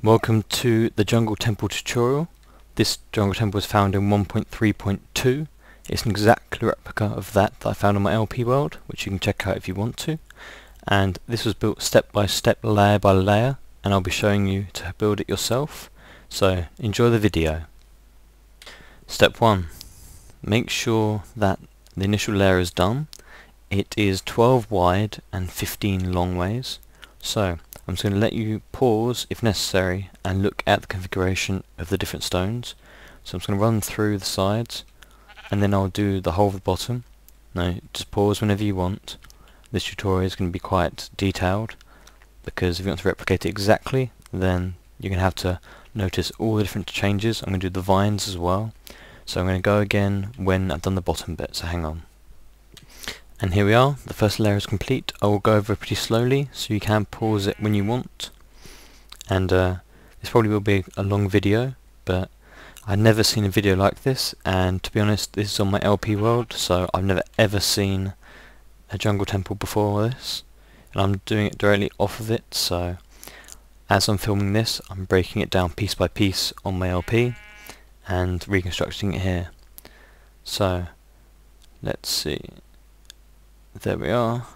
Welcome to the Jungle Temple tutorial. This Jungle Temple was found in 1.3.2. It's an exact replica of that I found on my LP world, which you can check out if you want to. And this was built step by step, layer by layer, and I'll be showing you to build it yourself. So enjoy the video. Step 1. Make sure that the initial layer is done. It is 12 wide and 15 long ways. So I'm just going to let you pause if necessary and look at the configuration of the different stones. So I'm just going to run through the sides and then I'll do the whole of the bottom. Now just pause whenever you want. This tutorial is going to be quite detailed because if you want to replicate it exactly, then you're going to have to notice all the different changes. I'm going to do the vines as well. So I'm going to go again when I've done the bottom bit, so hang on. And here we are, the first layer is complete. I will go over it pretty slowly so you can pause it when you want. And this probably will be a long video, but I've never seen a video like this, and to be honest this is on my LP world, so I've never ever seen a jungle temple before this. And I'm doing it directly off of it, so as I'm filming this I'm breaking it down piece by piece on my LP and reconstructing it here. So let's see. There we are.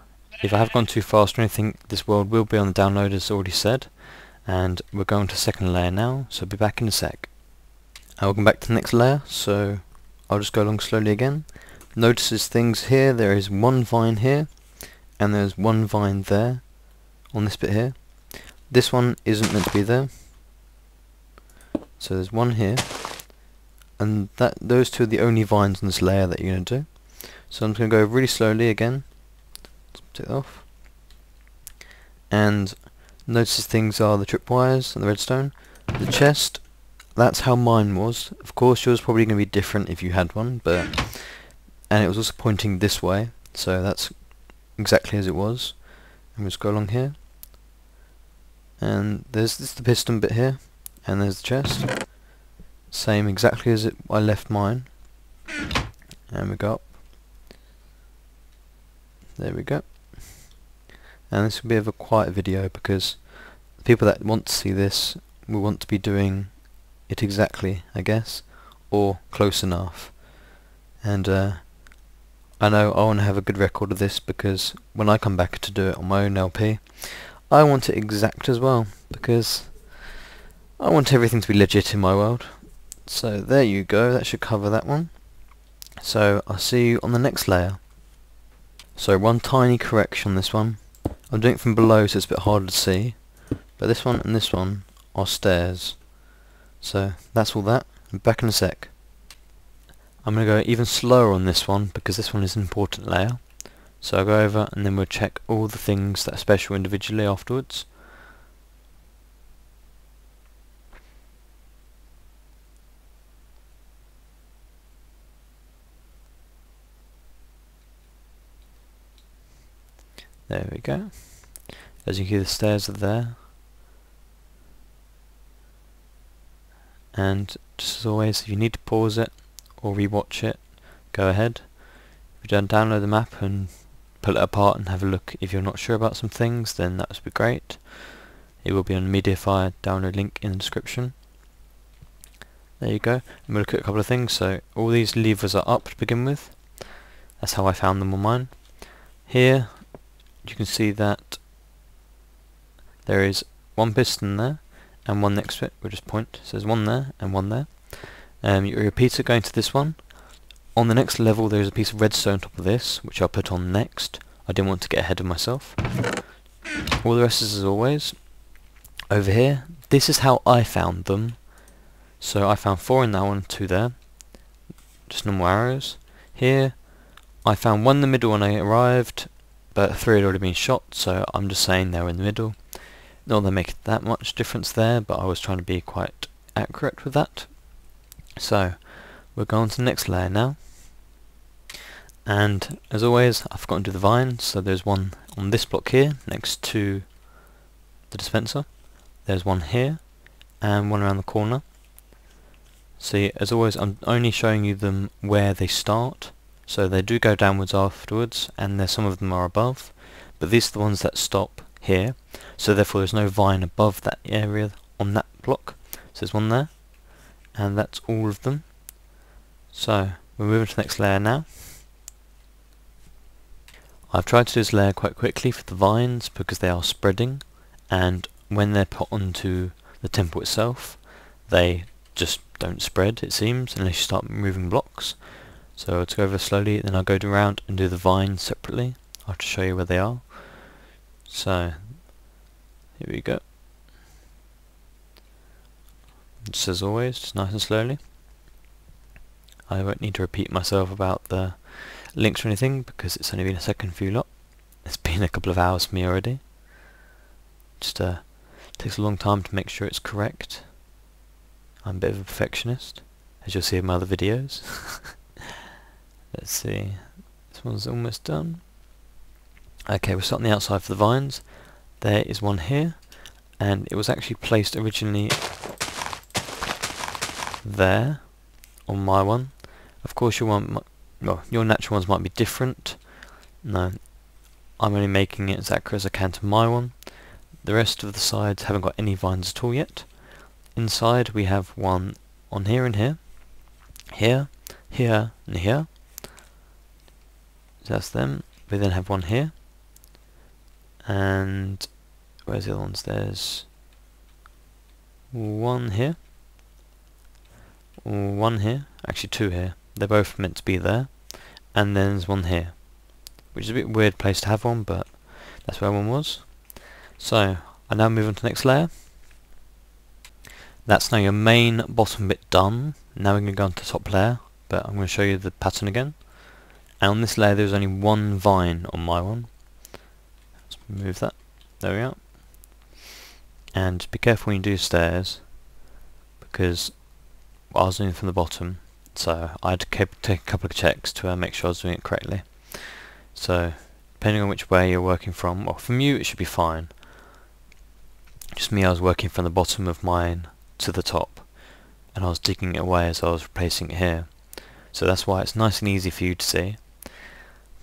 If I have gone too fast or anything, this world will be on the download as already said. And we're going to the second layer now, so I'll be back in a sec. Welcome back to the next layer, so I'll just go along slowly again. Notice there's things here, there is one vine here, and there's one vine there, on this bit here. This one isn't meant to be there. So there's one here, and those two are the only vines on this layer that you're going to do. So I'm just going to go really slowly again. Take it off. And notice things are the tripwires and the redstone. The chest, that's how mine was. Of course yours is probably going to be different if you had one, and it was also pointing this way, so that's exactly as it was. And we'll just go along here. And there's the piston bit here, and there's the chest. Same exactly as I left mine. And we go up. There we go. And this will be a quiet video because the people that want to see this will want to be doing it exactly, I guess, or close enough. And I know I want to have a good record of this because when I come back to do it on my own LP, I want it exact as well because I want everything to be legit in my world. So there you go, that should cover that one. So I'll see you on the next layer. So one tiny correction on this one. I'm doing it from below so it's a bit harder to see, but this one and this one are stairs. So that's all that. I'm back in a sec. I'm going to go even slower on this one because this one is an important layer. So I'll go over and then we'll check all the things that are special individually afterwards. There we go. As you can see, the stairs are there. And just as always, if you need to pause it or rewatch it, go ahead. If you don't download the map and pull it apart and have a look if you're not sure about some things, then that would be great. It will be on the Mediafire download link in the description. There you go. And we'll look at a couple of things. So all these levers are up to begin with. That's how I found them on mine. Here you can see that there is one piston there and one next to it. We'll just point. So there's one there and one there. Your repeater going to this one. On the next level there is a piece of redstone on top of this, which I'll put on next. I didn't want to get ahead of myself. All the rest is as always. Over here, this is how I found them. So I found 4 in that one, 2 there. Just normal arrows. Here, I found 1 in the middle when I arrived, but 3 had already been shot, so I'm just saying they were in the middle. Not that they make that much difference there, but I was trying to be quite accurate with that. So we'll go on to the next layer now. And as always, I've forgotten to do the vines, so there's one on this block here next to the dispenser. There's one here and one around the corner. See, as always, I'm only showing you them where they start. So they do go downwards afterwards, and some of them are above, but these are the ones that stop here, so therefore there's no vine above that area on that block. So there's one there, and that's all of them. So we're moving to the next layer now. I've tried to do this layer quite quickly for the vines because they are spreading, and when they're put onto the temple itself, they just don't spread, it seems, unless you start moving blocks. So to go over slowly, then I'll go around and do the vines separately. I'll have to show you where they are. So here we go. Just as always, just nice and slowly. I won't need to repeat myself about the links or anything because it's only been a second for you lot. It's been a couple of hours for me already. Just takes a long time to make sure it's correct. I'm a bit of a perfectionist, as you'll see in my other videos. Let's see, this one's almost done. Okay, we're starting the outside for the vines. There is one here, and it was actually placed originally there on my one. Of course your natural ones might be different. No, I'm only making it as accurate as I can to my one. The rest of the sides haven't got any vines at all yet. Inside we have one on here and here, here, here and here. So that's them. We then have one here, and where's the other ones? There's one here, one here, actually two here. They're both meant to be there, and then there's one here, which is a bit weird place to have one, but that's where one was. So I now move on to the next layer. That's now your main bottom bit done. Now we're going to go on to the top layer, but I'm going to show you the pattern again. And on this layer there's only one vine on my one. Let's move that. There we are. And be careful when you do stairs, because I was doing it from the bottom, so I had to take a couple of checks to make sure I was doing it correctly. So depending on which way you're working from, well, from you it should be fine. Just me, I was working from the bottom of mine to the top, and I was digging it away as I was replacing it here. So that's why it's nice and easy for you to see,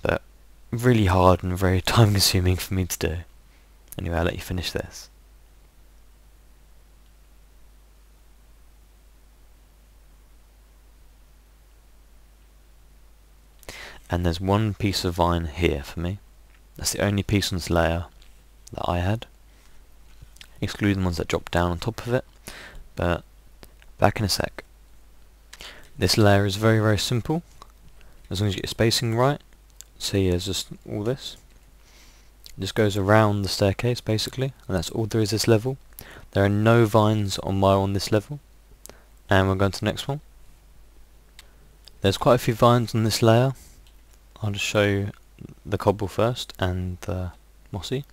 but really hard and very time consuming for me to do. Anyway, I'll let you finish this. And there's one piece of vine here for me. That's the only piece on this layer that I had, excluding the ones that drop down on top of it, but back in a sec. This layer is very, very simple, as long as you get your spacing right. So here's just all this. It just goes around the staircase basically, and that's all there is this level. There are no vines on this level, and we're going to the next one. There's quite a few vines on this layer. I'll just show you the cobble first and the mossy.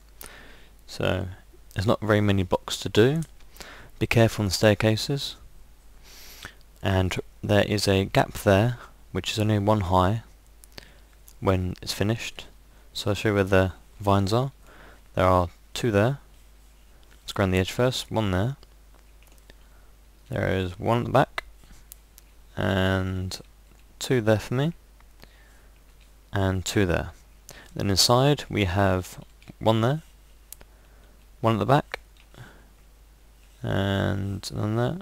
So there's not very many blocks to do. Be careful on the staircases. And there is a gap there, which is only one high when it's finished. So I'll show you where the vines are. There are two there. Let's go around the edge first. One there. There is one at the back, and two there for me, and two there. Then inside we have one there, one at the back, and none there,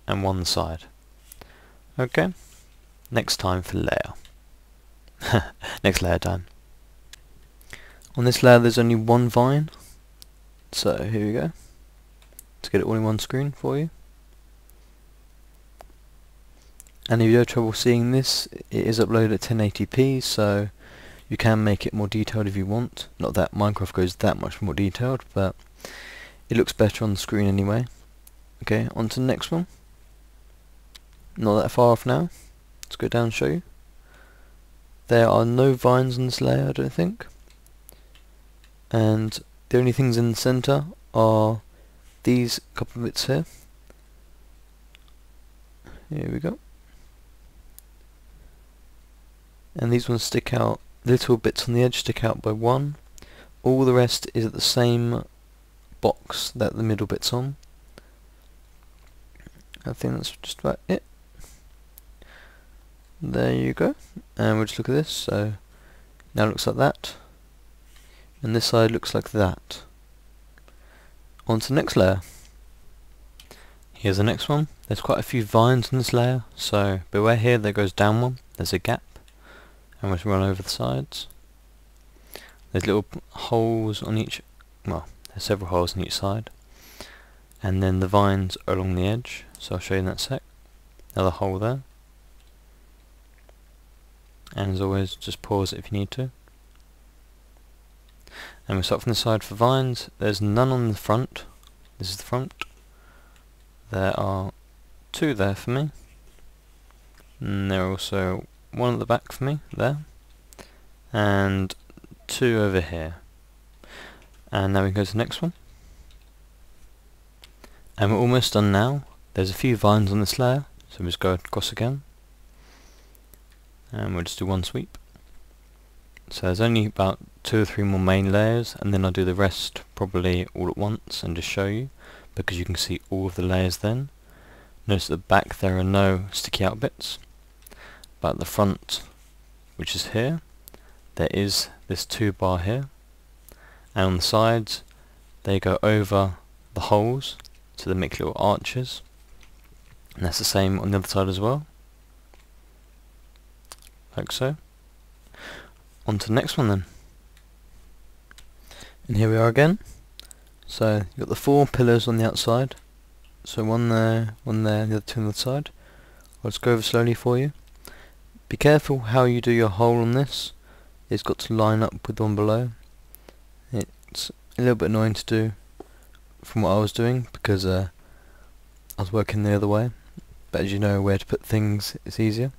and one on the side. Okay, next time for layer. Next layer time. On this layer there's only one vine, so here we go. Let's get it all in one screen for you. And if you have trouble seeing this, it is uploaded at 1080p, so you can make it more detailed if you want. Not that Minecraft goes that much more detailed, but it looks better on the screen anyway. Okay, on to the next one. Not that far off now. Let's go down and show you. There are no vines on this layer, I don't think. And the only things in the centre are these couple of bits here. Here we go. And these ones stick out, little bits on the edge stick out by one. All the rest is at the same box that the middle bit's on. I think that's just about it. There you go. And we'll just look at this. So now it looks like that, and this side looks like that. On to the next layer. Here's the next one. There's quite a few vines in this layer, so beware here, there goes down one, there's a gap, and we'll run over the sides. There's little holes on each, well, there's several holes on each side, and then the vines are along the edge, so I'll show you in that sec. Another hole there, and as always, just pause it if you need to. And we'll start from the side for vines. There's none on the front, this is the front. There are 2 there for me, and there are also 1 at the back for me, there, and 2 over here. And now we can go to the next one. And we're almost done now. There's a few vines on this layer, so we'll just go across again. And we'll just do 1 sweep. So there's only about 2 or 3 more main layers, and then I'll do the rest probably all at once and just show you, because you can see all of the layers then. Notice at the back there are no sticky out bits, but at the front, which is here, there is this 2 bar here, and on the sides they go over the holes, so they make little arches, and that's the same on the other side as well, like so. On to the next one then. And here we are again. So you've got the 4 pillars on the outside, so 1 there, the other 2 on the other side. I'll just go over slowly for you. Be careful how you do your hole on this. It's got to line up with the one below. It's a little bit annoying to do from what I was doing, because I was working the other way, but as you know where to put things, it's easier.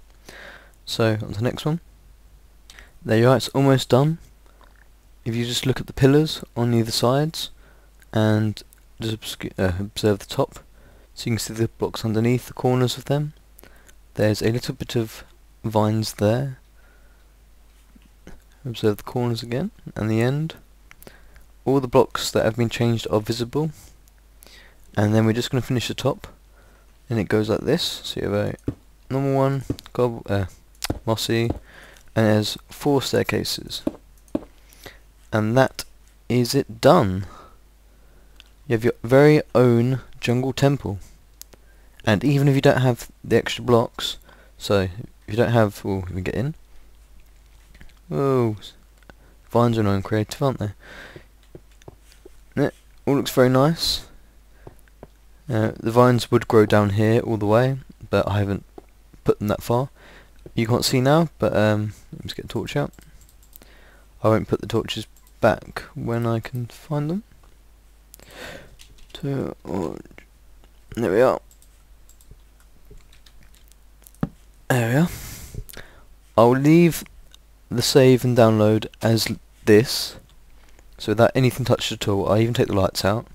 So on to the next one. There you are, it's almost done. If you just look at the pillars on either sides and just observe the top, so you can see the blocks underneath the corners of them. There's a little bit of vines there. Observe the corners again and the end. All the blocks that have been changed are visible, and then we're just going to finish the top, and it goes like this. So you have a normal one, mossy, and there's 4 staircases, and that is it done. You have your very own jungle temple, and even if you don't have the extra blocks, so if you don't have, well, we get in. Whoa, vines are annoying creative, aren't they? It all looks very nice. The vines would grow down here all the way, but I haven't put them that far. You can't see now, but let's get a torch out. I won't put the torches back when I can find them. There we are. There we are. I'll leave the save and download as this, so without anything touched at all. I even take the lights out,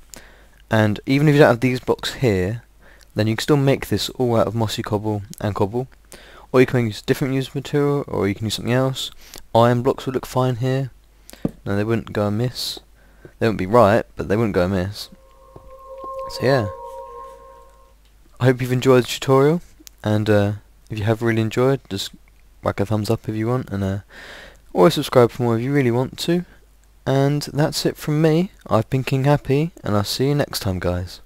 and even if you don't have these blocks here, then you can still make this all out of mossy cobble and cobble, or you can use different used material, or you can use something else. Iron blocks would look fine here. No, they wouldn't go amiss. They wouldn't be right, but they wouldn't go amiss. So yeah, I hope you've enjoyed the tutorial, and if you have really enjoyed, just whack a thumbs up if you want, and always subscribe for more if you really want to. And that's it from me. I've been King Happy, and I'll see you next time, guys.